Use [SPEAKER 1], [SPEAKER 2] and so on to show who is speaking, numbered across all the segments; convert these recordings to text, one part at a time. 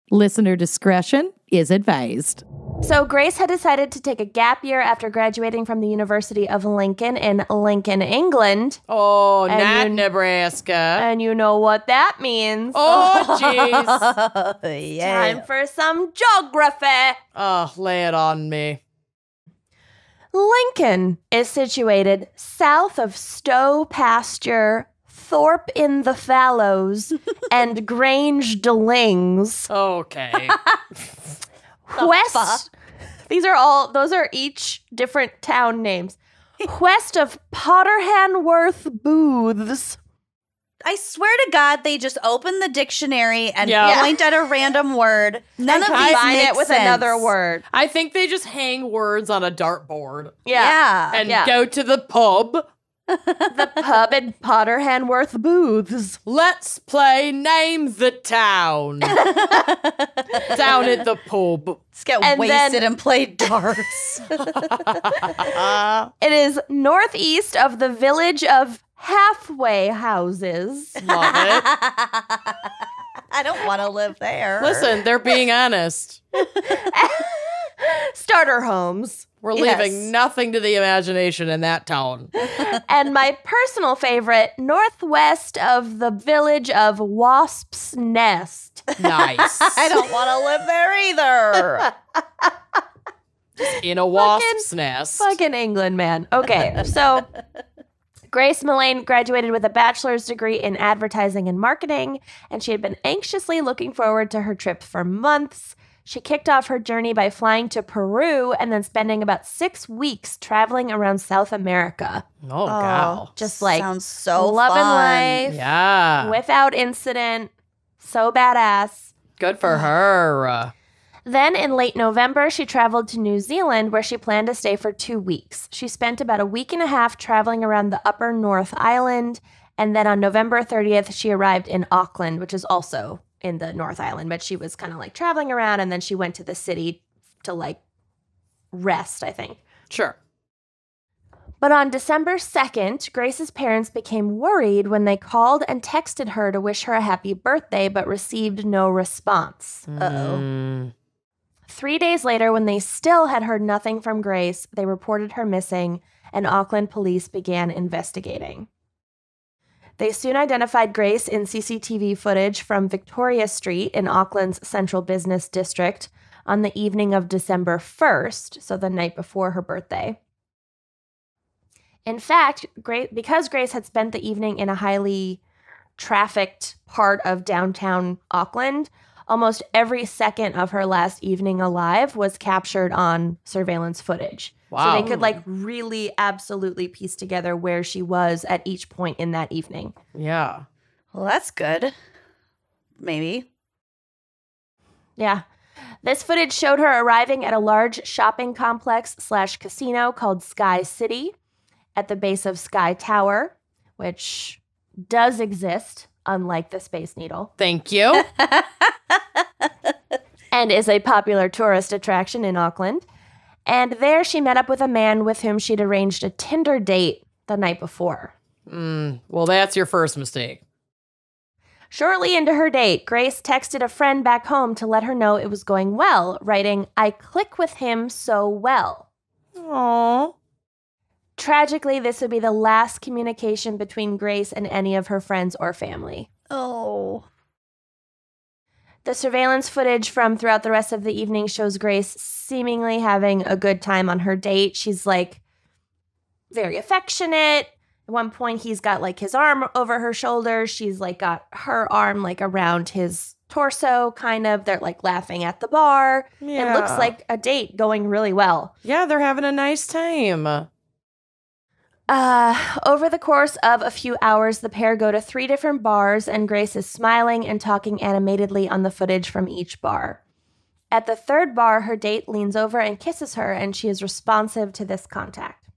[SPEAKER 1] Listener discretion is advised.
[SPEAKER 2] So Grace had decided to take a gap year after graduating from the University of Lincoln in Lincoln, England.
[SPEAKER 3] Oh, not Nebraska.
[SPEAKER 2] And you know what that means.
[SPEAKER 3] Oh, jeez.
[SPEAKER 2] Yeah. Time for some geography.
[SPEAKER 3] Oh, lay it on me.
[SPEAKER 2] Lincoln is situated south of Stowe Pasture, Thorpe in the Fallows, and Grange Delings.
[SPEAKER 3] Okay.
[SPEAKER 2] West. Those are each different town names. West of Potterhanworth Booths.
[SPEAKER 4] I swear to God, they just open the dictionary and point at a random word. None of these
[SPEAKER 2] combine
[SPEAKER 4] make
[SPEAKER 2] it with
[SPEAKER 4] sense.
[SPEAKER 2] another word.
[SPEAKER 3] I think they just hang words on a dartboard.
[SPEAKER 2] Yeah.
[SPEAKER 3] And go to the pub.
[SPEAKER 2] The pub in Potterhanworth Booths.
[SPEAKER 3] Let's play Name the Town. Down at the pub.
[SPEAKER 4] Let's get wasted and play darts.
[SPEAKER 2] It is northeast of the village of Halfway Houses.
[SPEAKER 3] Love it.
[SPEAKER 4] I don't want to live there.
[SPEAKER 3] Listen, they're being honest.
[SPEAKER 2] Starter homes.
[SPEAKER 3] We're leaving nothing to the imagination in that town.
[SPEAKER 2] And my personal favorite, northwest of the village of Wasp's Nest.
[SPEAKER 3] Nice.
[SPEAKER 4] I don't want to live there either.
[SPEAKER 3] In a wasp's nest.
[SPEAKER 2] Fucking England, man. Okay, so Grace Millane graduated with a bachelor's degree in advertising and marketing, and she had been anxiously looking forward to her trip for months. She kicked off her journey by flying to Peru and then spending about 6 weeks traveling around South America.
[SPEAKER 3] Oh, wow.
[SPEAKER 2] Just like
[SPEAKER 4] sounds so
[SPEAKER 2] loving
[SPEAKER 4] fun.
[SPEAKER 2] life.
[SPEAKER 3] Yeah.
[SPEAKER 2] Without incident. So badass.
[SPEAKER 3] Good for her.
[SPEAKER 2] Then in late November, she traveled to New Zealand where she planned to stay for 2 weeks. She spent about a week and a half traveling around the Upper North Island. And then on November 30th, she arrived in Auckland, which is also in the North Island, but she was kind of like traveling around, and then she went to the city to like rest, I think.
[SPEAKER 3] Sure.
[SPEAKER 2] But on December 2nd, Grace's parents became worried when they called and texted her to wish her a happy birthday, but received no response.
[SPEAKER 4] Uh-oh.
[SPEAKER 2] 3 days later, when they still had heard nothing from Grace, they reported her missing, and Auckland police began investigating. They soon identified Grace in CCTV footage from Victoria Street in Auckland's Central Business District on the evening of December 1st, so the night before her birthday. In fact, because Grace had spent the evening in a highly trafficked part of downtown Auckland, almost every second of her last evening alive was captured on surveillance footage.
[SPEAKER 3] Wow.
[SPEAKER 2] So they could like really absolutely piece together where she was at each point in that evening.
[SPEAKER 3] Yeah.
[SPEAKER 4] Well, that's good. Maybe.
[SPEAKER 2] Yeah. This footage showed her arriving at a large shopping complex / casino called Sky City at the base of Sky Tower, which does exist, unlike the Space Needle.
[SPEAKER 3] Thank you.
[SPEAKER 2] And is a popular tourist attraction in Auckland. And there she met up with a man with whom she'd arranged a Tinder date the night before.
[SPEAKER 3] Well, that's your first mistake.
[SPEAKER 2] Shortly into her date, Grace texted a friend back home to let her know it was going well, writing, "I click with him so well."
[SPEAKER 3] Aww.
[SPEAKER 2] Tragically, this would be the last communication between Grace and any of her friends or family.
[SPEAKER 4] Oh.
[SPEAKER 2] The surveillance footage from throughout the rest of the evening shows Grace seemingly having a good time on her date. She's like very affectionate. At one point, he's got like his arm over her shoulder. She's like got her arm like around his torso, kind of. They're like laughing at the bar.
[SPEAKER 3] Yeah.
[SPEAKER 2] It looks like a date going really well.
[SPEAKER 3] Yeah, they're having a nice time.
[SPEAKER 2] Over the course of a few hours, the pair go to 3 different bars, and Grace is smiling and talking animatedly on the footage from each bar. At the 3rd bar, her date leans over and kisses her, and she is responsive to this contact.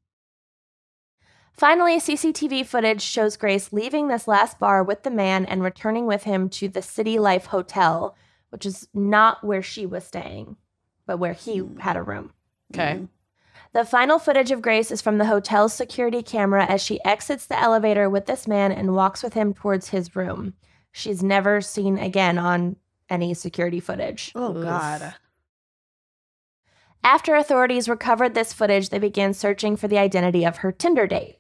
[SPEAKER 2] Finally, CCTV footage shows Grace leaving this last bar with the man and returning with him to the City Life Hotel, which is not where she was staying, but where he had a room.
[SPEAKER 3] Okay.
[SPEAKER 2] The final footage of Grace is from the hotel's security camera as she exits the elevator with this man and walks with him towards his room. She's never seen again on any security footage.
[SPEAKER 4] Oh, God.
[SPEAKER 2] After authorities recovered this footage, they began searching for the identity of her Tinder date.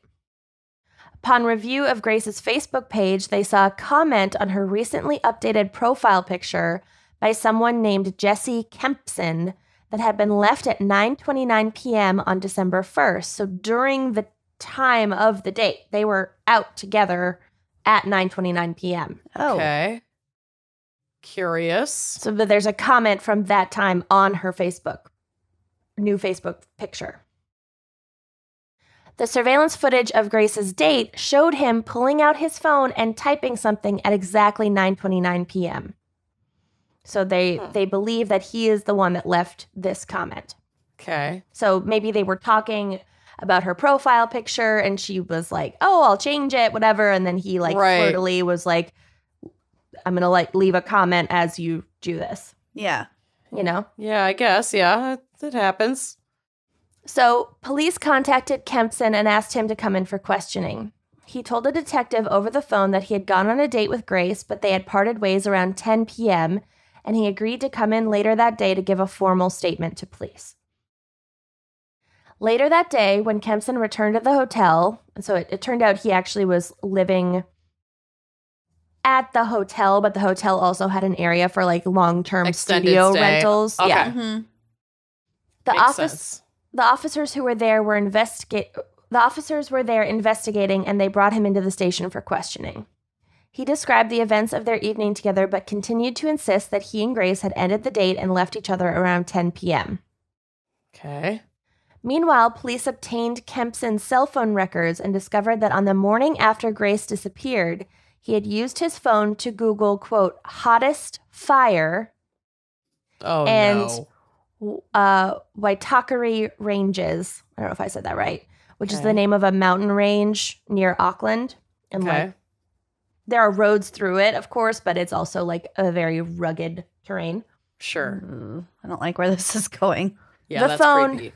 [SPEAKER 2] Upon review of Grace's Facebook page, they saw a comment on her recently updated profile picture by someone named Jesse Kempson that had been left at 9:29 p.m. on December 1st. So during the time of the date, they were out together at 9:29 p.m.
[SPEAKER 4] Oh.
[SPEAKER 3] Okay. Curious.
[SPEAKER 2] So there's a comment from that time on her new Facebook picture. The surveillance footage of Grace's date showed him pulling out his phone and typing something at exactly 9:29 p.m. So they believe that he is the one that left this comment.
[SPEAKER 3] Okay.
[SPEAKER 2] So maybe they were talking about her profile picture and she was like, oh, I'll change it, whatever. And then he flirtily was like, I'm going to leave a comment as you do this.
[SPEAKER 4] Yeah.
[SPEAKER 2] You know?
[SPEAKER 3] Yeah, I guess. Yeah, it happens.
[SPEAKER 2] So police contacted Kempson and asked him to come in for questioning. He told a detective over the phone that he had gone on a date with Grace, but they had parted ways around 10 p.m., and he agreed to come in later that day to give a formal statement to police. Later that day, when Kempson returned to the hotel, so it turned out he actually was living at the hotel, but the hotel also had an area for long-term
[SPEAKER 3] Extended
[SPEAKER 2] studio
[SPEAKER 3] stay.
[SPEAKER 2] rentals.
[SPEAKER 3] Okay.
[SPEAKER 2] Yeah.
[SPEAKER 4] Mm-hmm.
[SPEAKER 3] Makes sense.
[SPEAKER 2] The officers who were there were investigating, and they brought him into the station for questioning. He described the events of their evening together, but continued to insist that he and Grace had ended the date and left each other around 10 p.m.
[SPEAKER 3] Okay.
[SPEAKER 2] Meanwhile, police obtained Kempson's cell phone records and discovered that on the morning after Grace disappeared, he had used his phone to Google, quote, hottest fire
[SPEAKER 3] Oh,
[SPEAKER 2] and
[SPEAKER 3] no.
[SPEAKER 2] Waitakere Ranges. I don't know if I said that right, which is the name of a mountain range near Auckland. And
[SPEAKER 3] Okay.
[SPEAKER 2] there are roads through it, of course, but it's also a very rugged terrain.
[SPEAKER 3] Sure.
[SPEAKER 4] I don't like where this is going.
[SPEAKER 3] Yeah,
[SPEAKER 2] The
[SPEAKER 3] that's
[SPEAKER 2] phone-
[SPEAKER 3] creepy.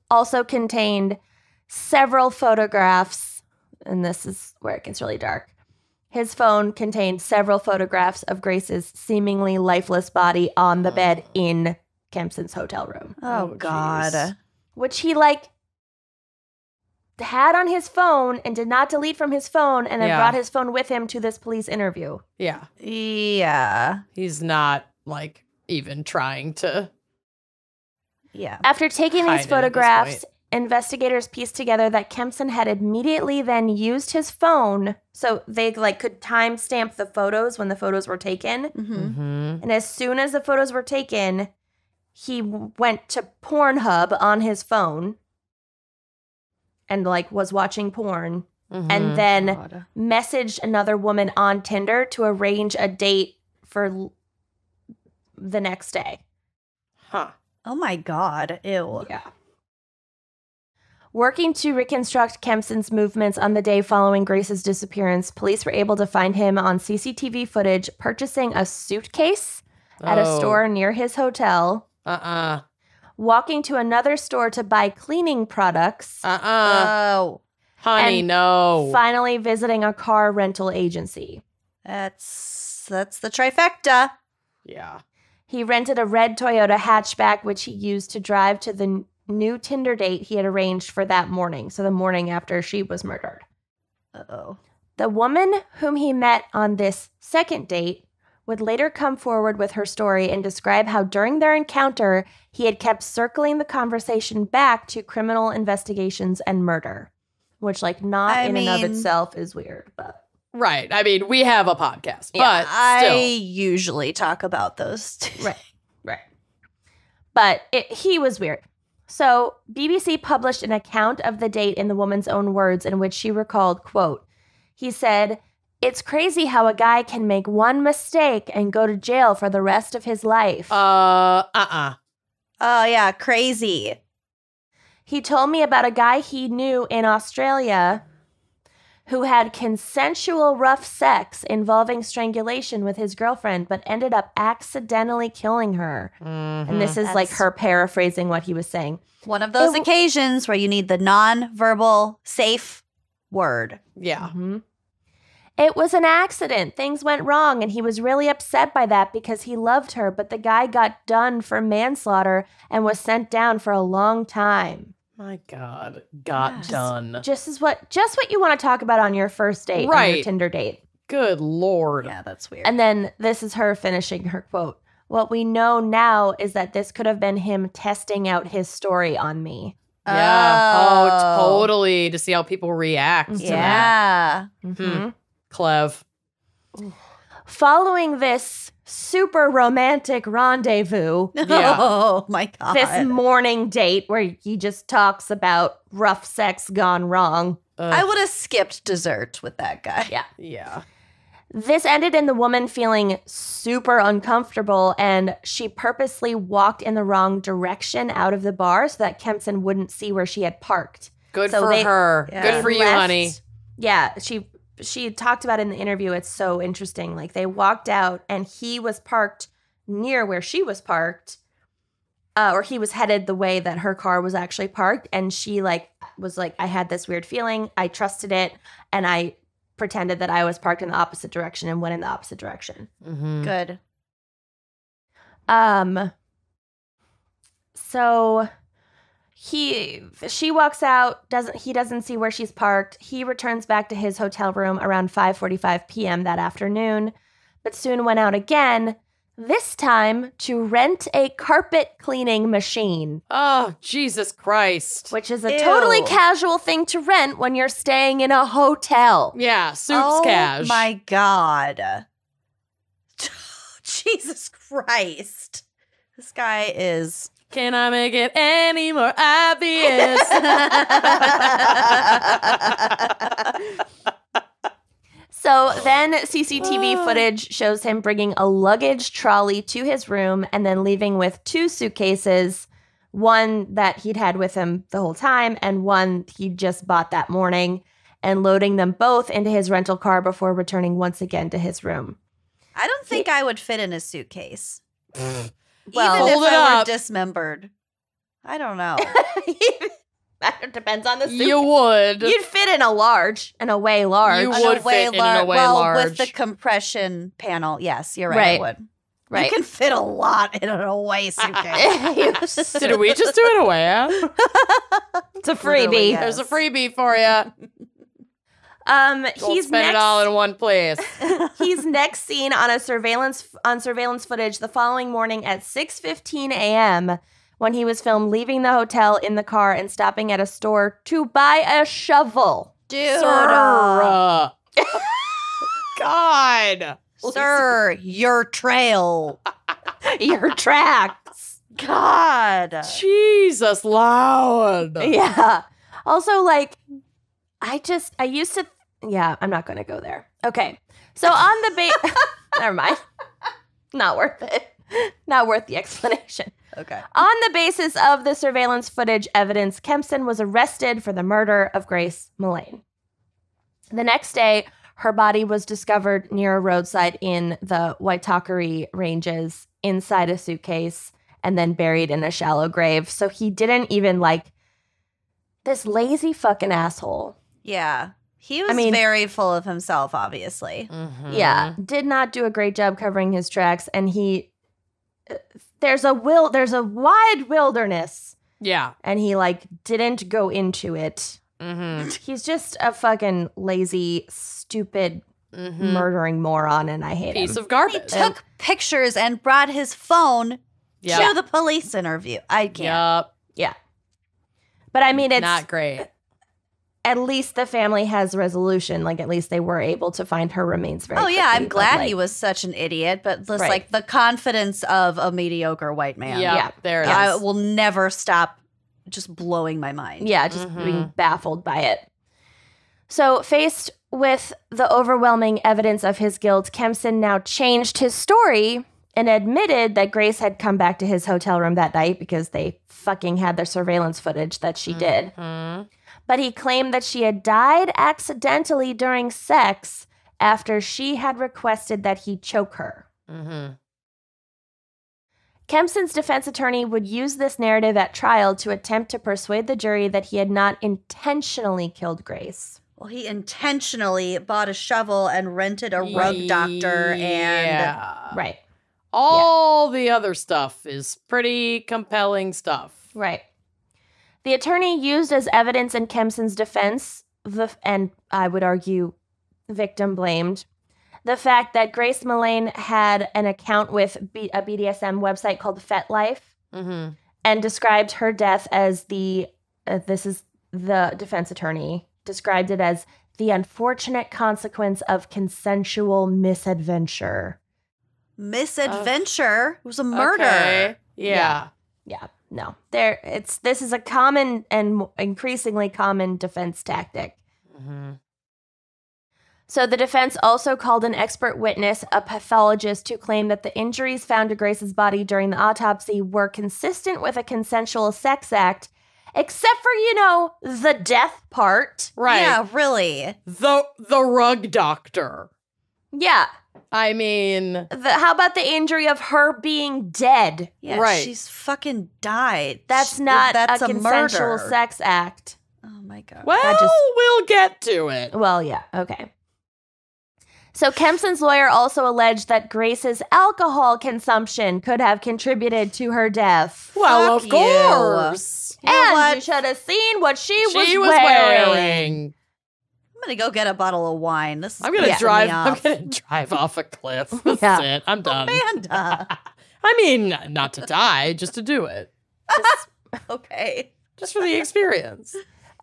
[SPEAKER 2] Also contained several photographs, and this is where it gets really dark. His phone contained several photographs of Grace's seemingly lifeless body on the bed in Kempson's hotel room,
[SPEAKER 4] Oh, God.
[SPEAKER 3] jeez.
[SPEAKER 2] which he had on his phone and did not delete from his phone, and then
[SPEAKER 3] Yeah.
[SPEAKER 2] brought his phone with him to this police interview.
[SPEAKER 3] Yeah.
[SPEAKER 4] Yeah.
[SPEAKER 3] He's not even trying to.
[SPEAKER 4] Yeah.
[SPEAKER 2] After taking
[SPEAKER 3] Hide it
[SPEAKER 2] these
[SPEAKER 3] at this
[SPEAKER 2] photographs,
[SPEAKER 3] point.
[SPEAKER 2] investigators pieced together that Kempson had immediately then used his phone, so they could timestamp the photos when the photos were taken.
[SPEAKER 4] Mm-hmm.
[SPEAKER 3] Mm-hmm.
[SPEAKER 2] And as soon as the photos were taken, he went to Pornhub on his phone and was watching porn,
[SPEAKER 3] Mm-hmm.
[SPEAKER 2] and then
[SPEAKER 4] God.
[SPEAKER 2] messaged another woman on Tinder to arrange a date for the next day.
[SPEAKER 3] Huh.
[SPEAKER 4] Oh, my God. Ew.
[SPEAKER 2] Yeah. Working to reconstruct Kempson's movements on the day following Grace's disappearance, police were able to find him on CCTV footage purchasing a suitcase at a
[SPEAKER 3] Oh.
[SPEAKER 2] store near his hotel, walking to another store to buy cleaning products,
[SPEAKER 4] Oh.
[SPEAKER 3] Honey,
[SPEAKER 2] and
[SPEAKER 3] no.
[SPEAKER 2] finally visiting a car rental agency.
[SPEAKER 4] That's the trifecta.
[SPEAKER 3] Yeah.
[SPEAKER 2] He rented a red Toyota hatchback, which he used to drive to the new Tinder date he had arranged for that morning, so the morning after she was murdered.
[SPEAKER 4] Uh-oh.
[SPEAKER 2] The woman whom he met on this second date would later come forward with her story and describe how during their encounter, he had kept circling the conversation back to criminal investigations and murder, which not in and of itself is weird, but...
[SPEAKER 3] Right. I mean, we have a podcast,
[SPEAKER 2] Yeah,
[SPEAKER 3] but
[SPEAKER 4] I
[SPEAKER 3] still.
[SPEAKER 4] usually talk about those two.
[SPEAKER 2] Right. But he was weird. So BBC published an account of the date in the woman's own words in which she recalled, quote, he said, "It's crazy how a guy can make one mistake and go to jail for the rest of his life."
[SPEAKER 4] Oh, yeah. Crazy.
[SPEAKER 2] He told me about a guy he knew in Australia who had consensual rough sex involving strangulation with his girlfriend, but ended up accidentally killing her.
[SPEAKER 3] Mm-hmm.
[SPEAKER 2] And this is
[SPEAKER 4] That's-
[SPEAKER 2] her paraphrasing what he was saying.
[SPEAKER 4] One of those
[SPEAKER 2] It-
[SPEAKER 4] occasions where you need the non-verbal safe word.
[SPEAKER 3] Yeah.
[SPEAKER 2] Mhm. It was an accident. Things went wrong, and he was really upset by that because he loved her, but the guy got done for manslaughter and was sent down for a long time.
[SPEAKER 3] My God, got done.
[SPEAKER 2] Just what you want to talk about on your first date, on your Tinder date.
[SPEAKER 3] Good Lord.
[SPEAKER 4] Yeah, that's weird.
[SPEAKER 2] And then this is her finishing her quote. What we know now is that this could have been him testing out his story on me.
[SPEAKER 3] Yeah. Oh, totally. To see how people react to that.
[SPEAKER 2] Mm-hmm.
[SPEAKER 3] Clev.
[SPEAKER 2] Following this super romantic rendezvous,
[SPEAKER 4] Oh my God.
[SPEAKER 2] this morning date where he just talks about rough sex gone wrong.
[SPEAKER 4] I would have skipped dessert with that guy.
[SPEAKER 2] Yeah.
[SPEAKER 3] Yeah.
[SPEAKER 2] This ended in the woman feeling super uncomfortable, and she purposely walked in the wrong direction out of the bar so that Kempson wouldn't see where she had parked.
[SPEAKER 3] Good for her.
[SPEAKER 4] Yeah.
[SPEAKER 3] Good for you, honey.
[SPEAKER 2] Yeah, she talked about it in the interview. It's so interesting. Like, they walked out, and he was parked near where she was parked, or he was headed the way that her car was actually parked, and she was like, I had this weird feeling. I trusted it, and I pretended that I was parked in the opposite direction and went in the opposite direction.
[SPEAKER 3] Mm-hmm.
[SPEAKER 4] Good.
[SPEAKER 2] So she walks out, he doesn't see where she's parked. He returns back to his hotel room around 5:45 p.m. that afternoon, but soon went out again, this time to rent a carpet cleaning machine.
[SPEAKER 3] Oh, Jesus Christ.
[SPEAKER 2] Which is a totally casual thing to rent when you're staying in a hotel.
[SPEAKER 3] Yeah, soups cash.
[SPEAKER 4] Oh my God. Jesus Christ. This guy is...
[SPEAKER 3] Can I make it any more obvious?
[SPEAKER 2] So then CCTV footage shows him bringing a luggage trolley to his room and then leaving with 2 suitcases, one that he'd had with him the whole time and one he just bought that morning, and loading them both into his rental car before returning once again to his room.
[SPEAKER 4] I don't think I would fit in a suitcase.
[SPEAKER 2] Well,
[SPEAKER 4] even if
[SPEAKER 3] hold it
[SPEAKER 4] I were
[SPEAKER 3] up.
[SPEAKER 4] dismembered. I don't know.
[SPEAKER 2] That depends on the suit.
[SPEAKER 3] You would.
[SPEAKER 2] You'd fit in a large, in a way large.
[SPEAKER 3] You would fit in a way large.
[SPEAKER 4] With the compression panel, yes, you're right. I would.
[SPEAKER 2] Right.
[SPEAKER 4] You can fit a lot in an away suitcase.
[SPEAKER 3] Did we just do it away?
[SPEAKER 2] It's a freebie.
[SPEAKER 4] Yes.
[SPEAKER 3] There's a freebie for you.
[SPEAKER 2] He's
[SPEAKER 3] spend it all in one place.
[SPEAKER 2] He's next seen on surveillance footage the following morning at 6:15 a.m. when he was filmed leaving the hotel in the car and stopping at a store to buy a shovel.
[SPEAKER 4] Dude.
[SPEAKER 3] Sir. God.
[SPEAKER 4] Sir, your trail.
[SPEAKER 2] Your tracks.
[SPEAKER 4] God.
[SPEAKER 3] Jesus, loud.
[SPEAKER 2] Yeah. Also, like, I used to, I'm not going to go there. Okay. So on the base, never mind. Not worth it. Not worth the explanation.
[SPEAKER 4] Okay.
[SPEAKER 2] On the basis of the surveillance footage evidence, Kempson was arrested for the murder of Grace Millane. The next day, her body was discovered near a roadside in the Waitakere Ranges inside a suitcase and then buried in a shallow grave. So he didn't even, this lazy fucking asshole.
[SPEAKER 4] Yeah. He was very full of himself, obviously.
[SPEAKER 3] Mm-hmm.
[SPEAKER 2] Yeah. Did not do a great job covering his tracks. And there's a wide wilderness.
[SPEAKER 3] Yeah.
[SPEAKER 2] And he, didn't go into it.
[SPEAKER 3] Mm-hmm.
[SPEAKER 2] He's just a fucking lazy, stupid, murdering moron, and I hate him.
[SPEAKER 3] Piece of garbage.
[SPEAKER 4] He took pictures and brought his phone to the police interview. I can't.
[SPEAKER 3] Yup.
[SPEAKER 2] Yeah. But I mean, it's
[SPEAKER 3] not great.
[SPEAKER 2] At least the family has resolution. At least they were able to find her remains very quickly.
[SPEAKER 4] I'm glad he was such an idiot, but just the confidence of a mediocre white man.
[SPEAKER 3] Yeah, there it is.
[SPEAKER 4] I will never stop just blowing my mind.
[SPEAKER 2] Yeah, just being baffled by it. So faced with the overwhelming evidence of his guilt, Kempson now changed his story and admitted that Grace had come back to his hotel room that night because they fucking had the surveillance footage that she did. But he claimed that she had died accidentally during sex after she had requested that he choke her. Kempson's defense attorney would use this narrative at trial to attempt to persuade the jury that he had not intentionally killed Grace.
[SPEAKER 4] Well, he intentionally bought a shovel and rented a rug doctor and...
[SPEAKER 2] Right.
[SPEAKER 3] All the other stuff is pretty compelling stuff.
[SPEAKER 2] Right. The attorney used as evidence in Kempson's defense, and I would argue victim blamed, the fact that Grace Millane had an account with a BDSM website called FetLife and described her death as this is the defense attorney, described it as the unfortunate consequence of consensual misadventure.
[SPEAKER 4] Misadventure? It was a murder.
[SPEAKER 3] Okay. Yeah.
[SPEAKER 2] No. This is a common and increasingly common defense tactic. So the defense also called an expert witness, a pathologist, to claim that the injuries found to Grace's body during the autopsy were consistent with a consensual sex act, except for, the death part.
[SPEAKER 3] Right.
[SPEAKER 4] Yeah, really.
[SPEAKER 3] The rug doctor.
[SPEAKER 2] Yeah.
[SPEAKER 3] I mean...
[SPEAKER 2] how about the injury of her being dead?
[SPEAKER 4] Yeah,
[SPEAKER 3] right.
[SPEAKER 4] She's fucking died.
[SPEAKER 2] That's not
[SPEAKER 4] That's
[SPEAKER 2] a consensual
[SPEAKER 4] murder.
[SPEAKER 2] sex act.
[SPEAKER 4] Oh, my God.
[SPEAKER 3] Well, we'll get to it.
[SPEAKER 2] Well, yeah, okay. So Kempson's lawyer also alleged that Grace's alcohol consumption could have contributed to her death.
[SPEAKER 3] Well,
[SPEAKER 4] Fuck
[SPEAKER 3] of course.
[SPEAKER 4] You know what?
[SPEAKER 2] You should have seen what she was
[SPEAKER 3] wearing.
[SPEAKER 4] I'm going to go get a bottle of wine. This is
[SPEAKER 3] I'm gonna
[SPEAKER 4] pissing me
[SPEAKER 3] I'm
[SPEAKER 4] off.
[SPEAKER 3] gonna drive off a cliff. That's
[SPEAKER 2] Yeah.
[SPEAKER 3] it. I'm done.
[SPEAKER 4] Amanda.
[SPEAKER 3] I mean, not to die, just to do it.
[SPEAKER 4] Okay.
[SPEAKER 3] Just for the experience.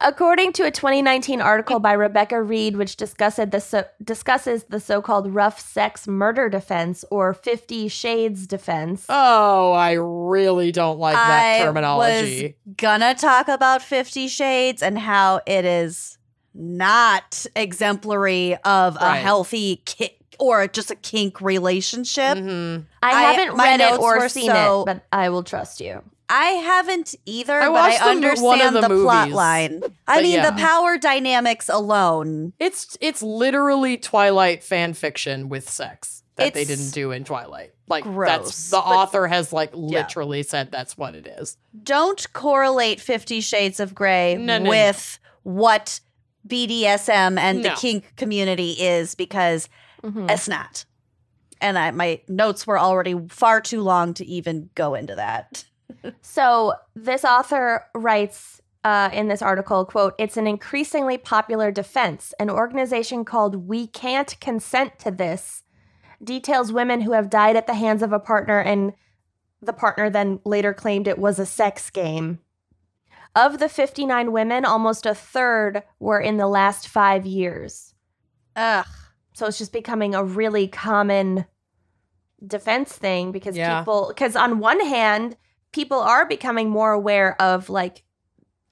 [SPEAKER 2] According to a 2019 article by Rebecca Reed, which discusses the so-called rough sex murder defense or 50 Shades defense.
[SPEAKER 3] Oh, I really don't like that terminology.
[SPEAKER 4] I was gonna talk about 50 Shades and how it is not exemplary of a healthy or just a kink relationship.
[SPEAKER 2] I haven't
[SPEAKER 4] my
[SPEAKER 2] read it
[SPEAKER 4] notes
[SPEAKER 2] or
[SPEAKER 4] were
[SPEAKER 2] seen
[SPEAKER 4] so-
[SPEAKER 2] it, but I will trust you.
[SPEAKER 4] I haven't either, but
[SPEAKER 3] watched
[SPEAKER 4] I
[SPEAKER 3] one of
[SPEAKER 4] understand the plot
[SPEAKER 3] movies,
[SPEAKER 4] line.
[SPEAKER 3] but
[SPEAKER 4] The
[SPEAKER 3] yeah.
[SPEAKER 4] power dynamics alone.
[SPEAKER 3] It's literally Twilight fan fiction with sex that they
[SPEAKER 4] It's
[SPEAKER 3] didn't do in Twilight. Like
[SPEAKER 4] gross,
[SPEAKER 3] that's the author has literally said that's what it is.
[SPEAKER 4] Don't correlate 50 Shades of Grey
[SPEAKER 3] No.
[SPEAKER 4] with what BDSM and the
[SPEAKER 3] No.
[SPEAKER 4] kink community is, because it's not. And my notes were already far too long to even go into that.
[SPEAKER 2] So this author writes in this article, quote, "It's an increasingly popular defense. An organization called We Cant Consent to This details women who have died at the hands of a partner, and the partner then later claimed it was a sex game. Of the 59 women, almost a third were in the last 5 years."
[SPEAKER 4] Ugh.
[SPEAKER 2] So it's just becoming a really common defense thing because
[SPEAKER 3] Yeah.
[SPEAKER 2] because on one hand, people are becoming more aware of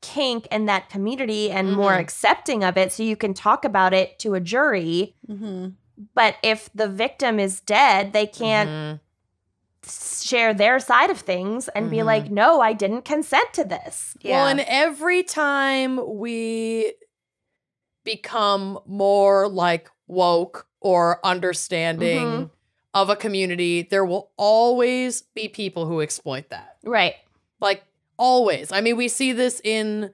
[SPEAKER 2] kink and that community and more accepting of it, so you can talk about it to a jury. But if the victim is dead, they can't share their side of things and be like, no, I didn't consent to this.
[SPEAKER 3] Well, and every time we become more woke or understanding of a community, there will always be people who exploit that.
[SPEAKER 2] Right.
[SPEAKER 3] Always. I mean, we see this in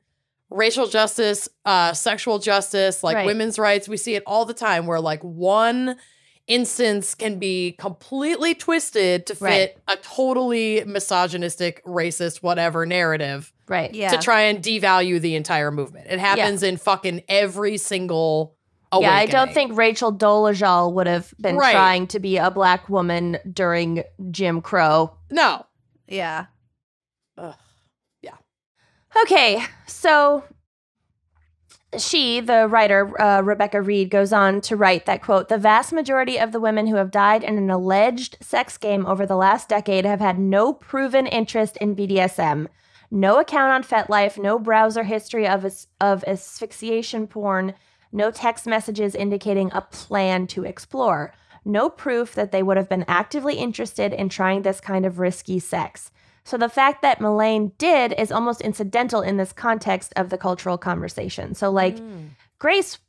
[SPEAKER 3] racial justice, sexual justice, women's rights. We see it all the time where one instance can be completely twisted to fit a totally misogynistic, racist, whatever narrative.
[SPEAKER 2] Right.
[SPEAKER 4] Yeah.
[SPEAKER 3] To try and devalue the entire movement. It happens in fucking every single awakening.
[SPEAKER 2] Yeah, I don't think Rachel Dolezal would have been trying to be a black woman during Jim Crow.
[SPEAKER 3] No.
[SPEAKER 4] Yeah.
[SPEAKER 3] Ugh. Yeah.
[SPEAKER 2] Okay, so the writer, Rebecca Reed, goes on to write that, quote, "The vast majority of the women who have died in an alleged sex game over the last decade have had no proven interest in BDSM. No account on FetLife, no browser history of asphyxiation porn, no text messages indicating a plan to explore, no proof that they would have been actively interested in trying this kind of risky sex. So the fact that Millane did is almost incidental in this context of the cultural conversation." So Grace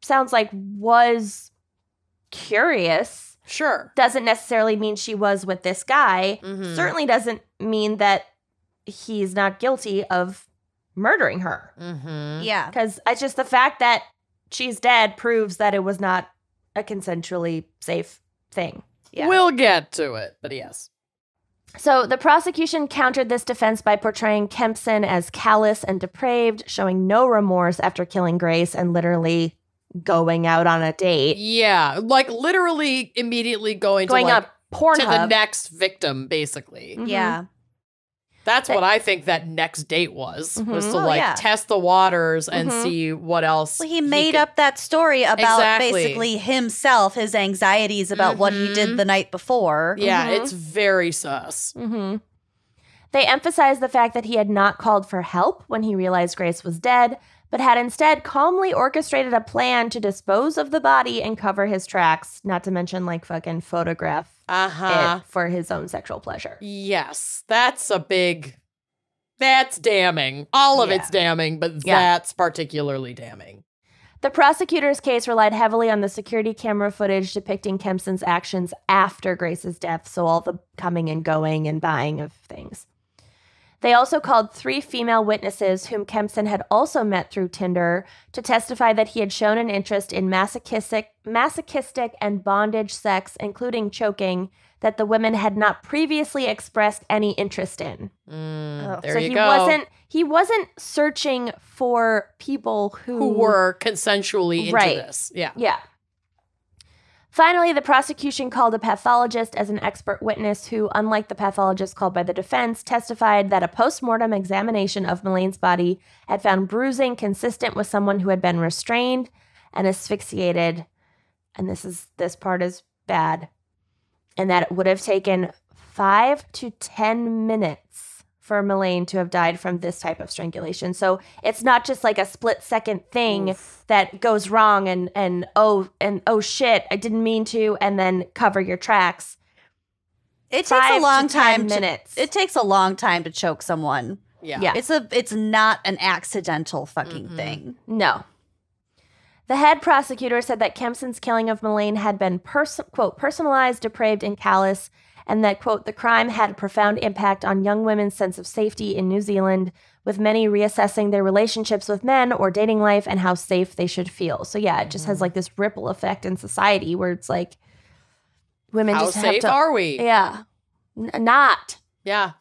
[SPEAKER 2] sounds like was curious.
[SPEAKER 3] Sure.
[SPEAKER 2] Doesn't necessarily mean she was with this guy. Certainly doesn't mean that he's not guilty of murdering her.
[SPEAKER 4] Yeah.
[SPEAKER 2] Because it's just the fact that she's dead proves that it was not a consensually safe thing.
[SPEAKER 3] Yeah. We'll get to it, but yes.
[SPEAKER 2] So the prosecution countered this defense by portraying Kempson as callous and depraved, showing no remorse after killing Grace and literally going out on a date.
[SPEAKER 3] Yeah, like literally immediately going
[SPEAKER 2] up Pornhub.
[SPEAKER 3] To the next victim, basically.
[SPEAKER 4] Mm-hmm. Yeah.
[SPEAKER 3] That's what I think that next date was to test the waters and see what else.
[SPEAKER 4] Well, he made up that story about basically himself, his anxieties about what he did the night before.
[SPEAKER 3] Yeah, it's very sus.
[SPEAKER 2] They emphasized the fact that he had not called for help when he realized Grace was dead, but had instead calmly orchestrated a plan to dispose of the body and cover his tracks, not to mention like fucking photograph it for his own sexual pleasure.
[SPEAKER 3] Yes, that's damning. All of it's damning, but that's particularly damning.
[SPEAKER 2] The prosecutor's case relied heavily on the security camera footage depicting Kempson's actions after Grace's death, so all the coming and going and buying of things. They also called 3 female witnesses whom Kempson had also met through Tinder to testify that he had shown an interest in masochistic and bondage sex, including choking, that the women had not previously expressed any interest in.
[SPEAKER 3] There you go.
[SPEAKER 2] He wasn't searching for people who
[SPEAKER 3] were consensually into this. Yeah.
[SPEAKER 2] Yeah. Finally, the prosecution called a pathologist as an expert witness who, unlike the pathologist called by the defense, testified that a post-mortem examination of Millane's body had found bruising consistent with someone who had been restrained and asphyxiated, and this part is bad, and that it would have taken 5 to 10 minutes for Millane to have died from this type of strangulation. So it's not just like a split-second thing that goes wrong and oh shit, I didn't mean to, and then cover your tracks.
[SPEAKER 4] It takes a long time. It takes a long time to choke someone.
[SPEAKER 3] Yeah.
[SPEAKER 4] It's not an accidental fucking thing.
[SPEAKER 2] No. The head prosecutor said that Kempson's killing of Millane had been, quote, personalized, depraved, and callous, and that, quote, the crime had a profound impact on young women's sense of safety in New Zealand, with many reassessing their relationships with men or dating life and how safe they should feel. So, yeah, it just has like this ripple effect in society where it's like women
[SPEAKER 3] how
[SPEAKER 2] just have to...
[SPEAKER 3] How safe are we?
[SPEAKER 2] Yeah. Not.
[SPEAKER 3] Yeah.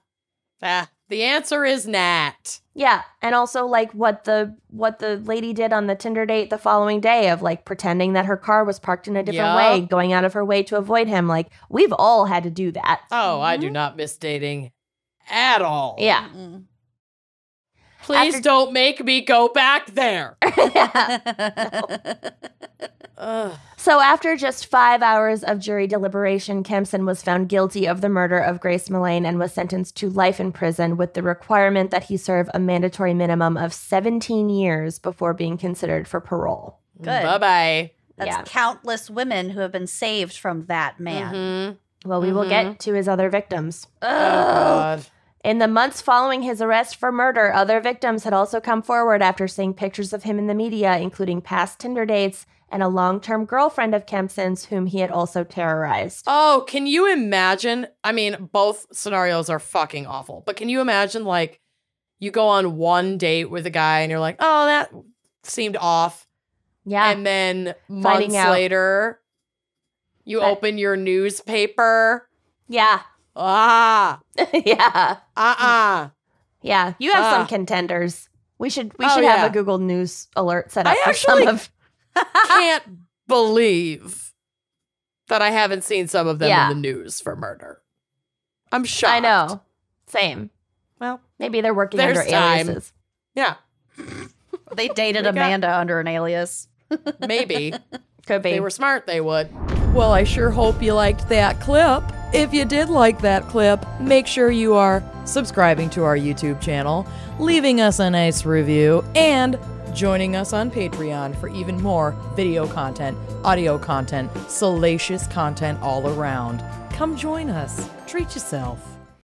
[SPEAKER 3] The answer is not.
[SPEAKER 2] Yeah, and also like what the lady did on the Tinder date the following day of like pretending that her car was parked in a different way, going out of her way to avoid him. Like we've all had to do that.
[SPEAKER 3] Oh, I do not miss dating at all.
[SPEAKER 2] Yeah.
[SPEAKER 3] Please don't make me go back there.
[SPEAKER 2] So after just 5 hours of jury deliberation, Kempson was found guilty of the murder of Grace Millane and was sentenced to life in prison with the requirement that he serve a mandatory minimum of 17 years before being considered for parole.
[SPEAKER 4] Good.
[SPEAKER 3] Bye-bye.
[SPEAKER 4] That's countless women who have been saved from that man.
[SPEAKER 2] Well, we will get to his other victims.
[SPEAKER 3] Oh, God.
[SPEAKER 2] In the months following his arrest for murder, other victims had also come forward after seeing pictures of him in the media, including past Tinder dates and a long-term girlfriend of Kempson's whom he had also terrorized.
[SPEAKER 3] Oh, can you imagine? I mean, both scenarios are fucking awful, but can you imagine, like, you go on one date with a guy and you're like, oh, that seemed off.
[SPEAKER 2] Yeah.
[SPEAKER 3] And then months later, you open your newspaper.
[SPEAKER 2] Yeah.
[SPEAKER 3] Ah.
[SPEAKER 2] Yeah. Yeah. You have some contenders. We should have a Google News alert set up for some of...
[SPEAKER 3] can't believe that I haven't seen some of them in the news for murder. I'm shocked.
[SPEAKER 2] I know. Same.
[SPEAKER 3] Well,
[SPEAKER 2] maybe they're working under aliases.
[SPEAKER 3] Yeah.
[SPEAKER 4] They dated Amanda under an alias.
[SPEAKER 3] Maybe.
[SPEAKER 2] Could be.
[SPEAKER 3] If they were smart, they would. Well, I sure hope you liked that clip. If you did like that clip, make sure you are subscribing to our YouTube channel, leaving us a nice review, and joining us on Patreon for even more video content, audio content, salacious content all around. Come join us. Treat yourself.